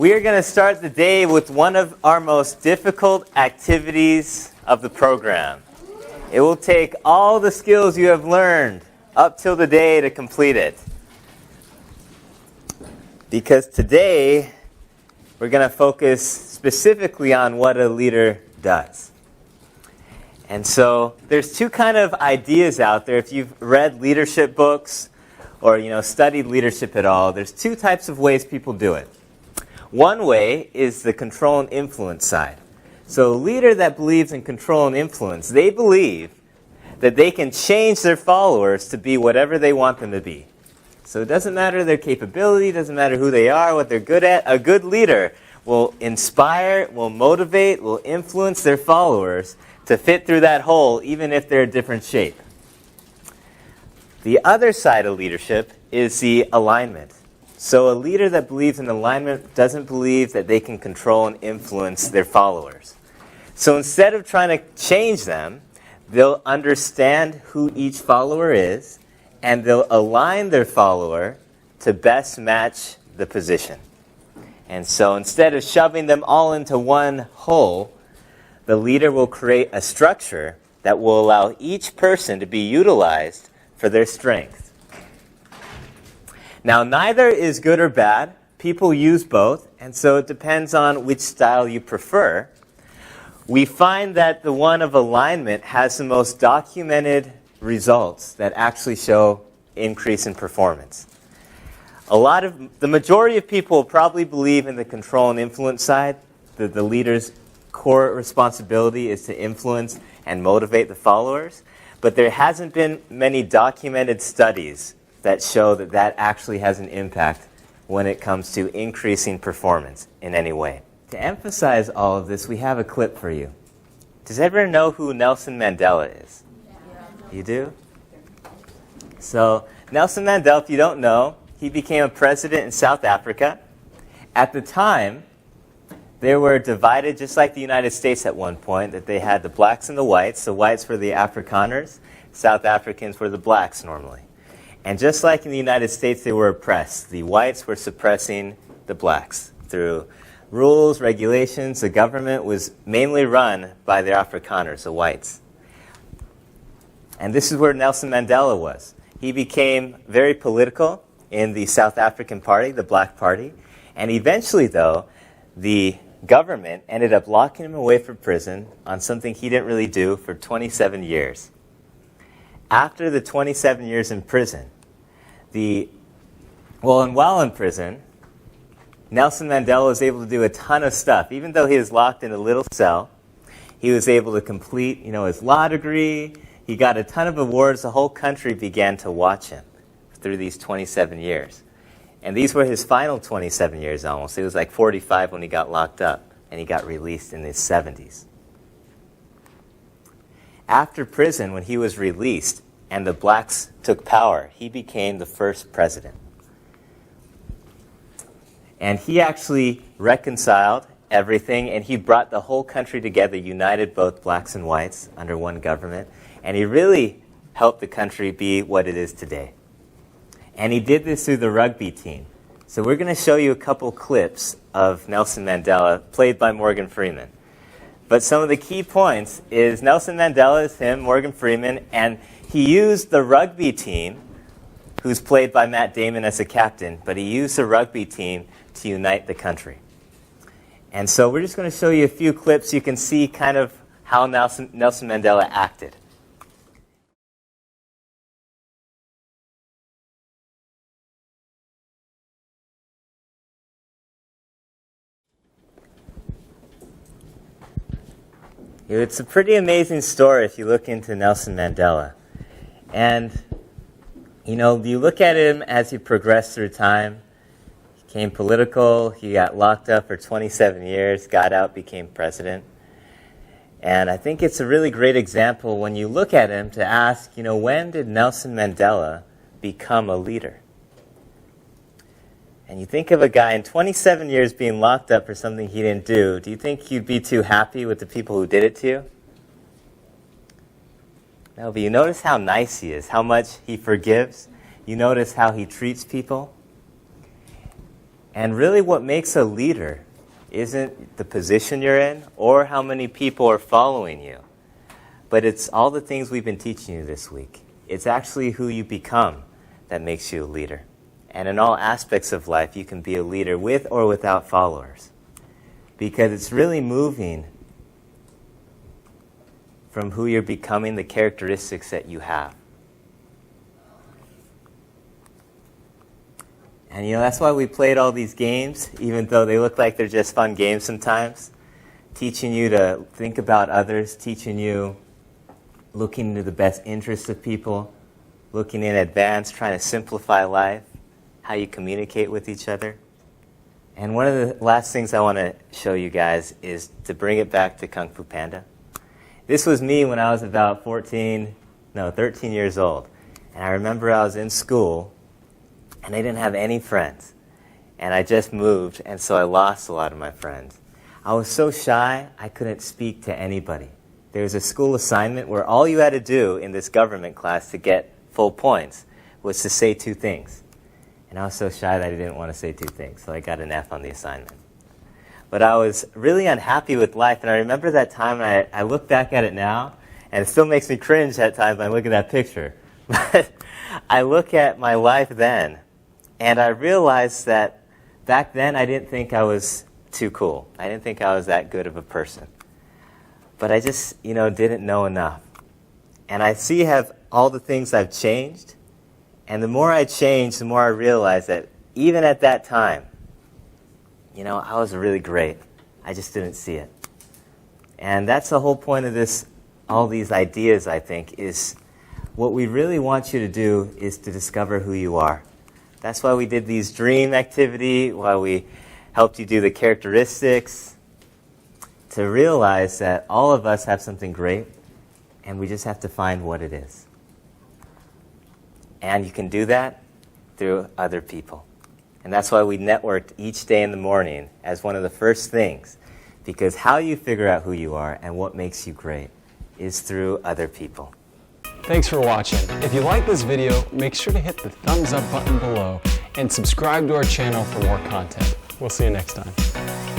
We are going to start the day with one of our most difficult activities of the program. It will take all the skills you have learned up till the day to complete it. Because today, we're going to focus specifically on what a leader does. And so there's two kind of ideas out there. If you've read leadership books or studied leadership at all, there's two types of ways people do it. One way is the control and influence side. So a leader that believes in control and influence, they believe that they can change their followers to be whatever they want them to be. So it doesn't matter their capability, it doesn't matter who they are, what they're good at. A good leader will inspire, will motivate, will influence their followers to fit through that hole, even if they're a different shape. The other side of leadership is the alignment. So a leader that believes in alignment doesn't believe that they can control and influence their followers. So instead of trying to change them, they'll understand who each follower is, and they'll align their follower to best match the position. And so instead of shoving them all into one hole, the leader will create a structure that will allow each person to be utilized for their strength. Now, neither is good or bad. People use both, and so it depends on which style you prefer. We find that the one of alignment has the most documented results that actually show increase in performance. The majority of people probably believe in the control and influence side. The leader's core responsibility is to influence and motivate the followers. But there hasn't been many documented studies that show that that actually has an impact when it comes to increasing performance in any way. To emphasize all of this, we have a clip for you. Does everyone know who Nelson Mandela is? Yeah. You do? So, Nelson Mandela, if you don't know, he became a president in South Africa. At the time, they were divided just like the United States at one point, that they had the blacks and the whites. The whites were the Afrikaners, South Africans were the blacks normally. And just like in the United States, they were oppressed. The whites were suppressing the blacks through rules, regulations. The government was mainly run by the Afrikaners, the whites. And this is where Nelson Mandela was. He became very political in the South African Party, the Black Party. And eventually, though, the government ended up locking him away from prison on something he didn't really do for 27 years. After the 27 years in prison, while in prison, Nelson Mandela was able to do a ton of stuff. Even though he was locked in a little cell, he was able to complete, his law degree. He got a ton of awards. The whole country began to watch him through these 27 years. And these were his final 27 years almost. He was like 45 when he got locked up, and he got released in his 70s. After prison, when he was released and the blacks took power, he became the first president. And he actually reconciled everything, and he brought the whole country together, united both blacks and whites under one government. And he really helped the country be what it is today. And he did this through the rugby team. So we're going to show you a couple clips of Nelson Mandela, played by Morgan Freeman. But some of the key points is Nelson Mandela is him, Morgan Freeman, and he used the rugby team, who's played by Matt Damon as a captain, but he used the rugby team to unite the country. And so we're just going to show you a few clips. You can see kind of how Nelson Mandela acted. It's a pretty amazing story if you look into Nelson Mandela. And, you look at him as he progressed through time. He became political. He got locked up for 27 years, got out, became president. And I think it's a really great example when you look at him to ask, when did Nelson Mandela become a leader? And you think of a guy in 27 years being locked up for something he didn't do you think you'd be too happy with the people who did it to you? No, but you notice how nice he is, how much he forgives. You notice how he treats people. And really what makes a leader isn't the position you're in or how many people are following you, but it's all the things we've been teaching you this week. It's actually who you become that makes you a leader. And in all aspects of life, you can be a leader with or without followers, because it's really moving from who you're becoming, the characteristics that you have. And that's why we played all these games, even though they look like they're just fun games sometimes, teaching you to think about others, teaching you looking into the best interests of people, looking in advance, trying to simplify life, how you communicate with each other. And one of the last things I want to show you guys is to bring it back to Kung Fu Panda. This was me when I was about 13 years old. And I remember I was in school, and I didn't have any friends. And I just moved, and so I lost a lot of my friends. I was so shy, I couldn't speak to anybody. There was a school assignment where all you had to do in this government class to get full points was to say 2 things. And I was so shy that I didn't want to say 2 things, so I got an F on the assignment. But I was really unhappy with life, and I remember that time, and I look back at it now, and it still makes me cringe at times when I look at that picture. But I look at my life then, and I realized that back then I didn't think I was too cool. I didn't think I was that good of a person. But I just, didn't know enough. And I see have all the things I've changed, and the more I changed, the more I realized that even at that time, I was really great. I just didn't see it. And that's the whole point of all these ideas, I think, is what we really want you to do is to discover who you are. That's why we did these dream activity, why we helped you do the characteristics, to realize that all of us have something great, and we just have to find what it is. And you can do that through other people. And that's why we networked each day in the morning as one of the first things, because how you figure out who you are and what makes you great is through other people. Thanks for watching. If you like this video, make sure to hit the thumbs up button below and subscribe to our channel for more content. We'll see you next time.